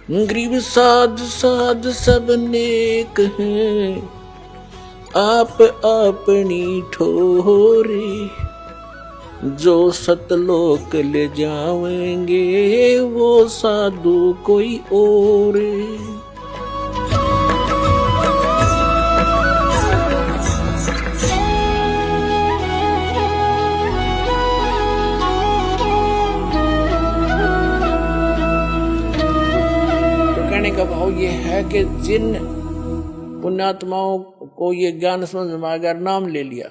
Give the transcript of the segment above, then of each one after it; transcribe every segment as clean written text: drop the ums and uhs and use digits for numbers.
गरीब साध साध सब नेक हैं, आप अपनी ठोरे। जो सतलोक ले जावेंगे वो साधु कोई और। का भाव ये है कि जिन पुण्यात्माओं को ये ज्ञान समझ में आ गया, नाम ले लिया,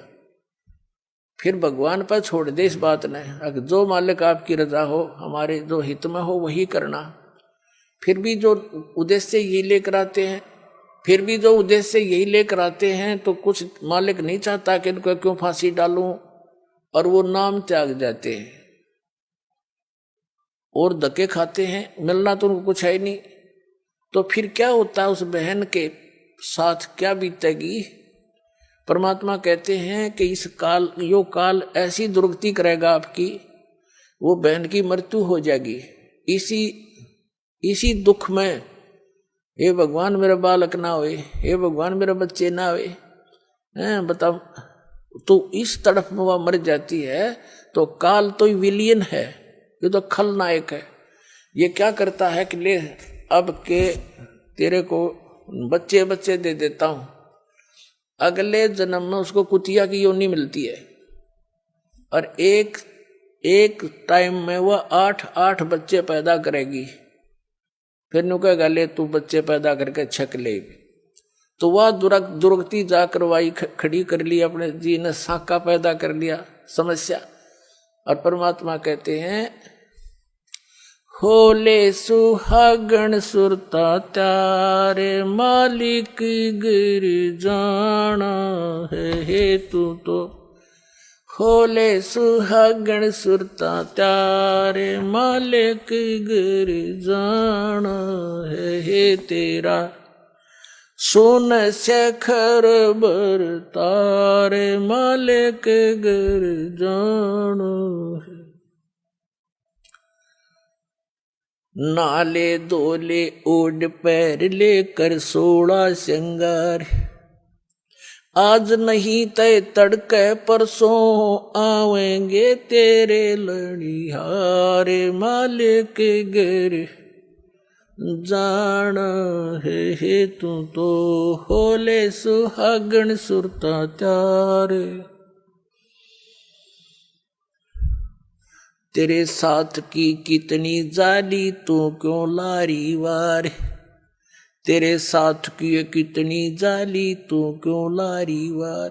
फिर भगवान पर छोड़ दे इस बात ने। अगर जो मालिक आपकी रजा हो, हमारे जो हित में हो वही करना। फिर भी जो उद्देश्य यही लेकर आते हैं, तो कुछ मालिक नहीं चाहता कि इनको क्यों फांसी डालूं, और वो नाम त्याग जाते हैं और धक्के खाते हैं। मिलना तो उनको कुछ है ही नहीं। तो फिर क्या होता है, उस बहन के साथ क्या बीतेगी। परमात्मा कहते हैं कि इस काल, यो काल ऐसी दुर्गति करेगा आपकी, वो बहन की मृत्यु हो जाएगी इसी दुख में। हे भगवान मेरा बालक ना होए, हे भगवान मेरा बच्चे ना होए, बताओ। तो इस तरफ में वह मर जाती है। तो काल तो विलियन है, ये तो खलनायक है। ये क्या करता है कि ले अब के तेरे को बच्चे दे देता हूं, अगले जन्म में उसको कुतिया की योनि मिलती है, और एक टाइम में वह 8 बच्चे पैदा करेगी। फिर नु कहेगा ले तू बच्चे पैदा करके छक ले। तो वह दुर्गति जाकर वाई खड़ी कर ली, अपने जी ने साका पैदा कर लिया, समस्या। और परमात्मा कहते हैं होले सुहागण सुरता त्यारे, मालिक गिर जाना है हेतु तो। होले सुहागण सुरता त्यारे, मालिक गिर जाना है हे तेरा। सोन शेखर बर तारे, मालिक गिर जाना है। नाले दोले ओढ़ पैर लेकर 16 श्रृंगार, आज नहीं तय तड़के परसों आवेंगे तेरे लड़िहारे, मालिक गिर जाना है तू तो। होले सुहागण सुरता त्यारे, तेरे साथ की कितनी जाली तू क्यों लारी वार। तेरे साथ की कितनी जाली तू क्यों लारी वार।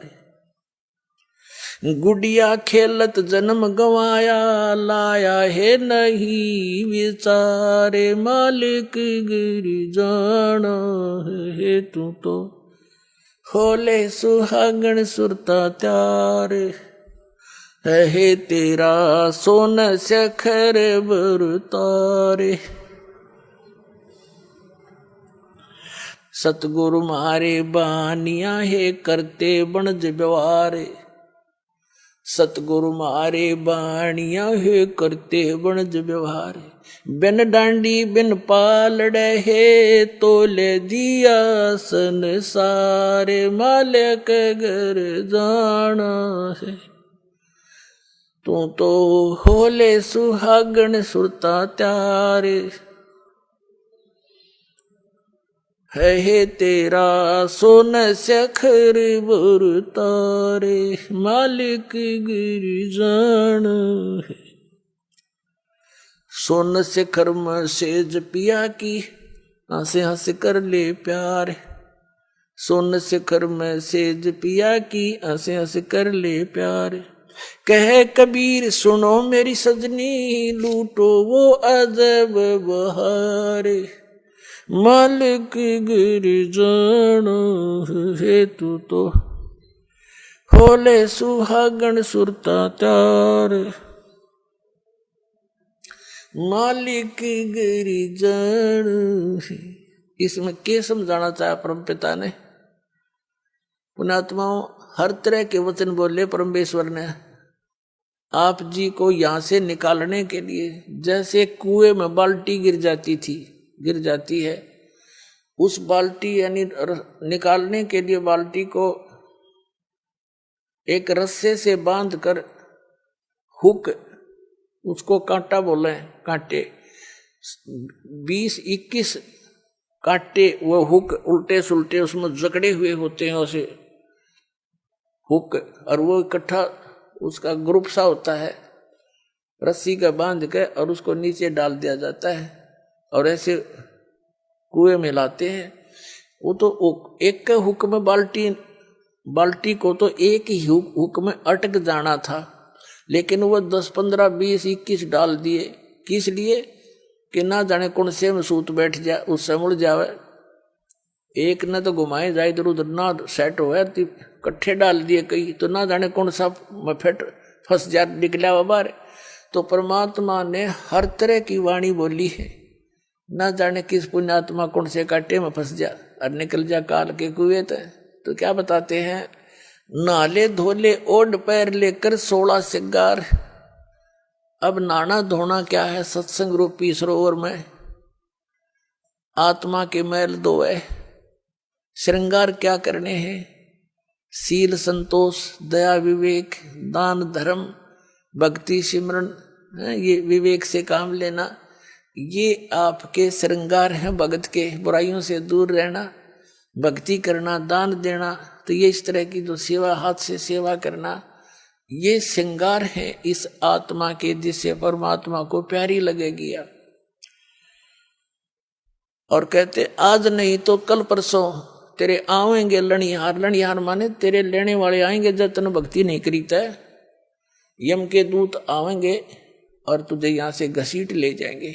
गुड़िया खेलत जन्म गवाया, लाया है नहीं विचारे, मालिक गिर जाना है तू तो। होले सुहागण सुरता त्यारे, है तेरा सोन शेखर बर तारे। सतगुरु मारे बानिया है करते बनज व्यवहार। सतगुरु मारे बानिया है करते बनज व्यवहार। बिन डांडी बिन पालड़े है तोले दिया संसारे, मालिक घर जाना है तू तो। होले सुहागण सुरता त्यारे, है तेरा सोन शेखर बर तारे, मालिक गिर जाना है। सोन शेखर में सेज पिया की, हंसे हंस कर ले प्यार। सोन शेखर में सेज पिया की, हंसे हंस कर ले प्यार। कहे कबीर सुनो मेरी सजनी, लूटो वो अजब बहार, मालिक गिर जाना है तू तो। होले सुहागण सुरता त्यार, मालिक गिर जाना है। इसमें क्या समझाना चाहा परम पिता ने। पुण्यात्माओं, हर तरह के वचन बोले परमेश्वर ने आप जी को यहां से निकालने के लिए। जैसे कुएं में बाल्टी गिर जाती थी, गिर जाती है। उस बाल्टी यानी निकालने के लिए बाल्टी को एक रस्से से बांध कर, हुक, उसको कांटा बोले, कांटे 20-21 कांटे वो हुक उल्टे सुल्टे उसमें जकड़े हुए होते हैं उसे हुक, और वो इकट्ठा उसका ग्रुप सा होता है, रस्सी का बांध के और उसको नीचे डाल दिया जाता है और ऐसे कुएं में लाते हैं। वो तो एक के हुक में बाल्टी को तो एक ही हुक में अटक जाना था, लेकिन वो 10, 15, 20, 21 डाल दिए। किस लिए? कि ना जाने कौन से में सूत बैठ जाए, उससे मुड़ जावे। एक ने तो घुमाए जाए इधर उधर, ना सेट हो इकट्ठे डाल दिए कई, तो ना जाने कौन सा में फंस जा निकला बाहर। तो परमात्मा ने हर तरह की वाणी बोली है, ना जाने किस पुण्यात्मा कौन से कांटे में फंस जा और निकल जा काल के कुएं। तो क्या बताते हैं, नाले धोले ओढ़ पैर लेकर 16 सिंगार। अब नाना धोना क्या है, सत्संग रूपी सरोवर में आत्मा के मैल धोए। श्रृंगार क्या करने हैं, सील संतोष दया विवेक दान धर्म भक्ति सिमरन, ये विवेक से काम लेना, ये आपके श्रृंगार हैं भगत के। बुराइयों से दूर रहना, भक्ति करना, दान देना, तो ये इस तरह की जो सेवा, हाथ से सेवा करना, ये श्रृंगार है इस आत्मा के, जिससे परमात्मा को प्यारी लगेगी। और कहते आज नहीं तो कल परसों तेरे आवेंगे लणिहार। लणिहार माने तेरे लेने वाले आएंगे जब तन भक्ति नहीं करीता है। यम के दूत आवेंगे और तुझे यहां से घसीट ले जाएंगे।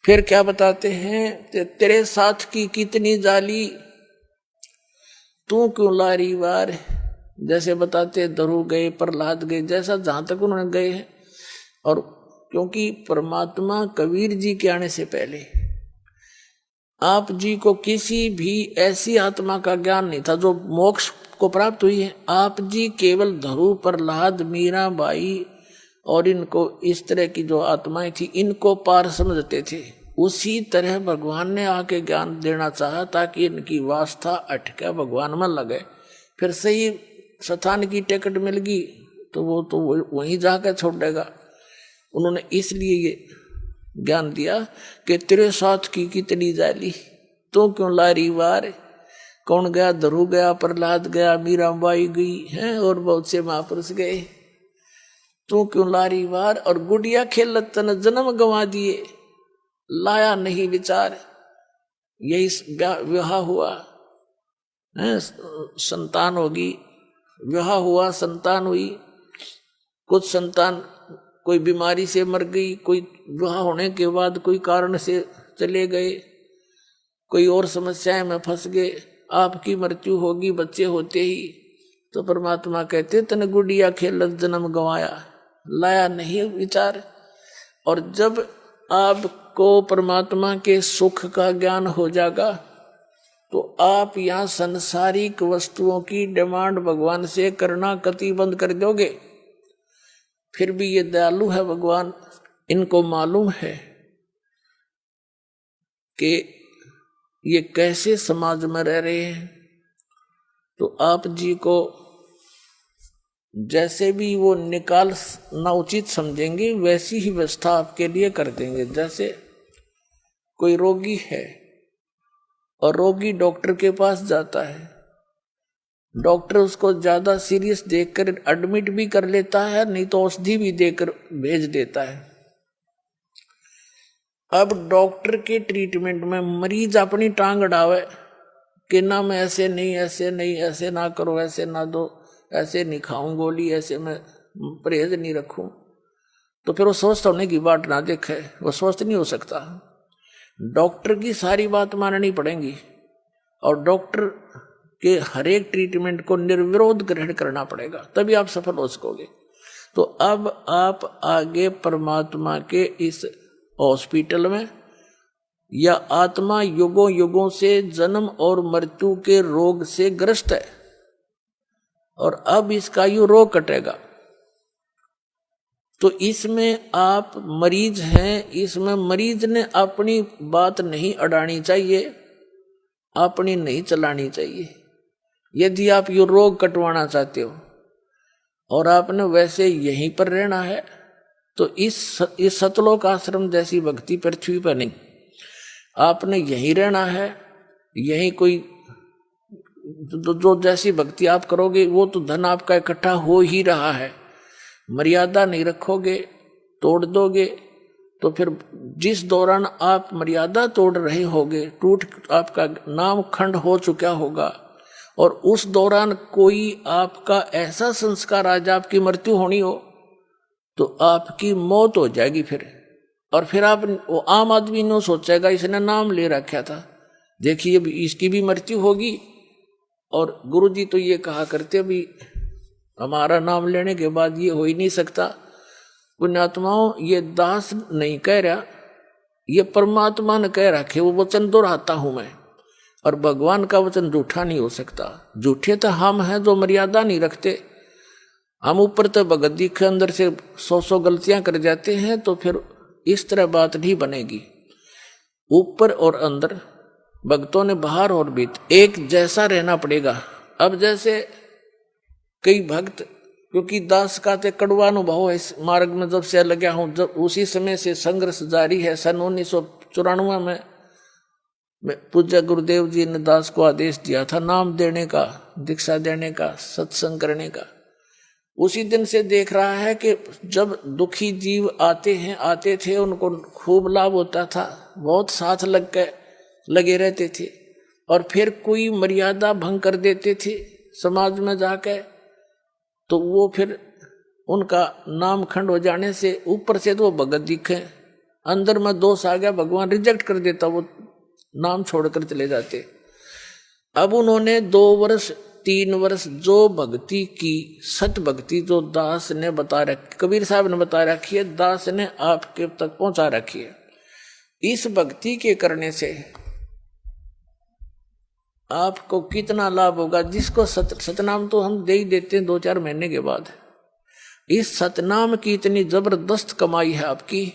फिर क्या बताते हैं, तेरे साथ की कितनी जाली तू क्यों लारी वार। जैसे बताते धरु गए, प्रहलाद गए, जैसा जहां तक उन्होंने गए हैं। और क्योंकि परमात्मा कबीर जी के आने से पहले आप जी को किसी भी ऐसी आत्मा का ज्ञान नहीं था जो मोक्ष को प्राप्त हुई है। आप जी केवल धरु, प्रहलाद, मीरा बाई और इनको इस तरह की जो आत्माएं थी, इनको पार समझते थे। उसी तरह भगवान ने आके ज्ञान देना चाहा ताकि इनकी वास्ता अटके भगवान में लगे। फिर सही स्थान की टिकट मिल गई तो वो तो वहीं जाकर छोड़ देगा। उन्होंने इसलिए ये ज्ञान दिया कि तेरे साथ की कितनी जाली तो क्यों लारी वार। कौन गया, धरु गया, प्रहलाद गया, मीराबाई गई हैं और बहुत से महापुरुष गए। तू क्यों लारी वार। और गुड़िया खेलत तन जन्म गंवा दिए, लाया नहीं विचार। यही विवाह हुआ है, संतान होगी, विवाह हुआ, संतान हुई। कुछ संतान कोई बीमारी से मर गई, कोई विवाह होने के बाद कोई कारण से चले गए, कोई और समस्याएं में फंस गए। आपकी मृत्यु होगी बच्चे होते ही। तो परमात्मा कहते तन गुड़िया खेलत जन्म गंवाया, लाया नहीं विचार। और जब आपको परमात्मा के सुख का ज्ञान हो जाएगा तो आप यहाँ संसारिक वस्तुओं की डिमांड भगवान से करना कति बंद कर दोगे। फिर भी ये दयालु है भगवान, इनको मालूम है कि ये कैसे समाज में रह रहे हैं। तो आप जी को जैसे भी वो निकालना उचित समझेंगे वैसी ही व्यवस्था आपके लिए कर देंगे। जैसे कोई रोगी है और रोगी डॉक्टर के पास जाता है, डॉक्टर उसको ज्यादा सीरियस देखकर एडमिट भी कर लेता है, नहीं तो औषधि भी देकर भेज देता है। अब डॉक्टर के ट्रीटमेंट में मरीज अपनी टांग अड़ावे कि ना मैं ऐसे नहीं, ऐसे नहीं, ऐसे ना करो, ऐसे ना दो, ऐसे नहीं खाऊं गोली, ऐसे मैं परहेज नहीं रखूं। तो फिर वो स्वस्थ होने की बात ना देखे, वो स्वस्थ नहीं हो सकता। डॉक्टर की सारी बात माननी पड़ेगी और डॉक्टर के हर एक ट्रीटमेंट को निर्विरोध ग्रहण करना पड़ेगा, तभी आप सफल हो सकोगे। तो अब आप आगे परमात्मा के इस हॉस्पिटल में, या आत्मा युगों युगों से जन्म और मृत्यु के रोग से ग्रस्त है और अब इसका यू रोग कटेगा। तो इसमें आप मरीज हैं, इसमें मरीज ने अपनी बात नहीं अड़ानी चाहिए, अपनी नहीं चलानी चाहिए। यदि आप ये रोग कटवाना चाहते हो और आपने वैसे यहीं पर रहना है तो इस सतलोक आश्रम जैसी भक्ति पृथ्वी पर नहीं, आपने यहीं रहना है। यहीं कोई जो जैसी भक्ति आप करोगे वो तो धन आपका इकट्ठा हो ही रहा है। मर्यादा नहीं रखोगे, तोड़ दोगे, तो फिर जिस दौरान आप मर्यादा तोड़ रहे होगे, टूट आपका नाम खंड हो चुका होगा, और उस दौरान कोई आपका ऐसा संस्कार आज आपकी मृत्यु होनी हो तो आपकी मौत हो जाएगी फिर। और फिर आप वो आम आदमी ने सोचेगा इसने नाम ले रखा था, देखिए इसकी भी मृत्यु होगी। और गुरुजी तो ये कहा करते अभी हमारा नाम लेने के बाद ये हो ही नहीं सकता। पुण्यात्माओं, ये दास नहीं कह रहा, ये परमात्मा ने कह रखे, वो वचन दोहराता हूं मैं। और भगवान का वचन झूठा नहीं हो सकता। झूठे तो हम हैं जो मर्यादा नहीं रखते। हम ऊपर तो भगत जी के अंदर से 100 गलतियां कर जाते हैं, तो फिर इस तरह बात नहीं बनेगी। ऊपर और अंदर भक्तों ने बाहर और भीतर एक जैसा रहना पड़ेगा। अब जैसे कई भक्त, क्योंकि दास का ते कड़वा अनुभव है इस मार्ग में जब से लगा हूं, जब उसी समय से संघर्ष जारी है। सन 1994 में पूज्य गुरुदेव जी ने दास को आदेश दिया था नाम देने का, दीक्षा देने का, सत्संग करने का। उसी दिन से देख रहा है कि जब दुखी जीव आते थे उनको खूब लाभ होता था, बहुत साथ लगे रहते थे। और फिर कोई मर्यादा भंग कर देते थे समाज में जाके, तो वो फिर उनका नाम खंड हो जाने से ऊपर से तो वो भगत दिखे, अंदर में दोष आ गया, भगवान रिजेक्ट कर देता, वो नाम छोड़कर चले जाते। अब उन्होंने 2 वर्ष 3 वर्ष जो भक्ति की, सत भक्ति जो दास ने बता रखी, कबीर साहब ने बता रखी है, दास ने आपके तक पहुंचा रखी है। इस भक्ति के करने से आपको कितना लाभ होगा। जिसको सतनाम तो हम दे ही देते हैं 2-4 महीने के बाद। इस सतनाम की इतनी जबरदस्त कमाई है आपकी।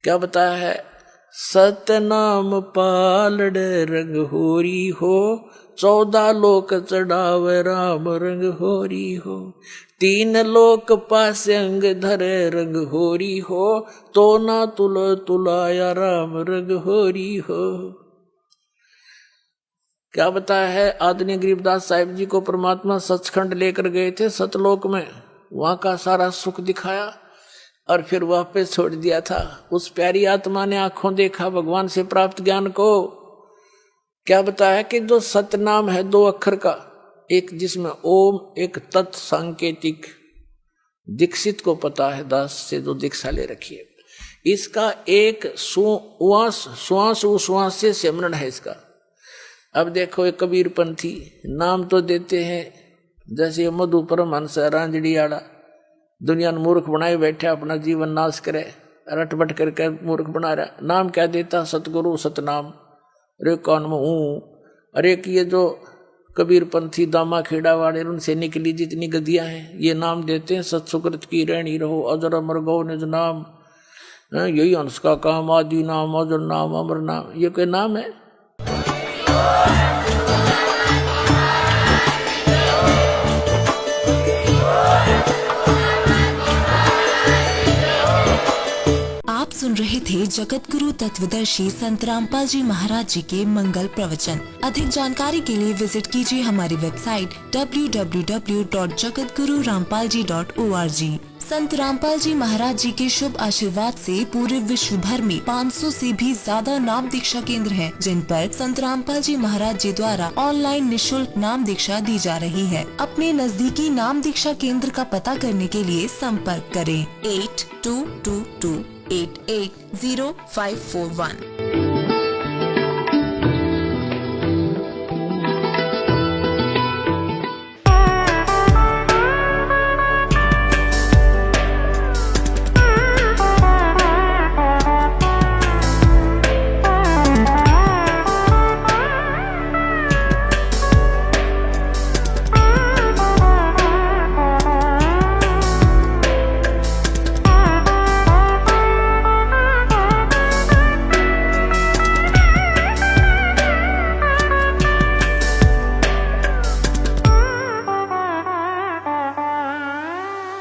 क्या बताया है? सतनाम पालड़ रंग होरी हो, 14 लोक चढ़ावे राम रंग होरी हो, 3 लोक पास अंग धरे रंग होरी हो, तो ना तुलाया राम रंग होरी हो। क्या बताया है? आदरणीय गरीबदास साहिब जी को परमात्मा सचखंड लेकर गए थे सतलोक में, वहां का सारा सुख दिखाया और फिर वापस छोड़ दिया था। उस प्यारी आत्मा ने आंखों देखा भगवान से प्राप्त ज्ञान को। क्या बताया कि जो सतनाम है 2 अक्षर का, एक जिसमें ओम, एक तत् सांकेतिक, दीक्षित को पता है, दास से जो दीक्षा ले रखी है, इसका एक श्वास से सिमरन है इसका। अब देखो एक कबीर पंथी नाम तो देते हैं, जैसे मधु परमहंस रांझड़ी आड़ा, दुनिया ने मूर्ख बनाए बैठे, अपना जीवन नाश करे, रटबट करके मूर्ख बना रहा। नाम क्या देता? सतगुरु सतनाम। अरे कौन में हूँ। अरे कि ये जो कबीर पंथी दामा खेड़ा वाले, उनसे निकली जितनी गदियां हैं, ये नाम देते हैं सत्सुकृत की रहनी रहो, अजर अमर गौ निज नाम, यही हंस का काम, आदि नाम, अजर नाम, अमर नाम। ये कोई नाम है? आप सुन रहे थे जगत गुरु तत्वदर्शी संत रामपाल जी महाराज जी के मंगल प्रवचन। अधिक जानकारी के लिए विजिट कीजिए हमारी वेबसाइट www.jagatgururampalji.org। संत रामपाल जी महाराज जी के शुभ आशीर्वाद से पूरे विश्व भर में 500 से भी ज्यादा नाम दीक्षा केंद्र हैं, जिन पर संत रामपाल जी महाराज जी द्वारा ऑनलाइन निशुल्क नाम दीक्षा दी जा रही है। अपने नजदीकी नाम दीक्षा केंद्र का पता करने के लिए संपर्क करें 8222880541।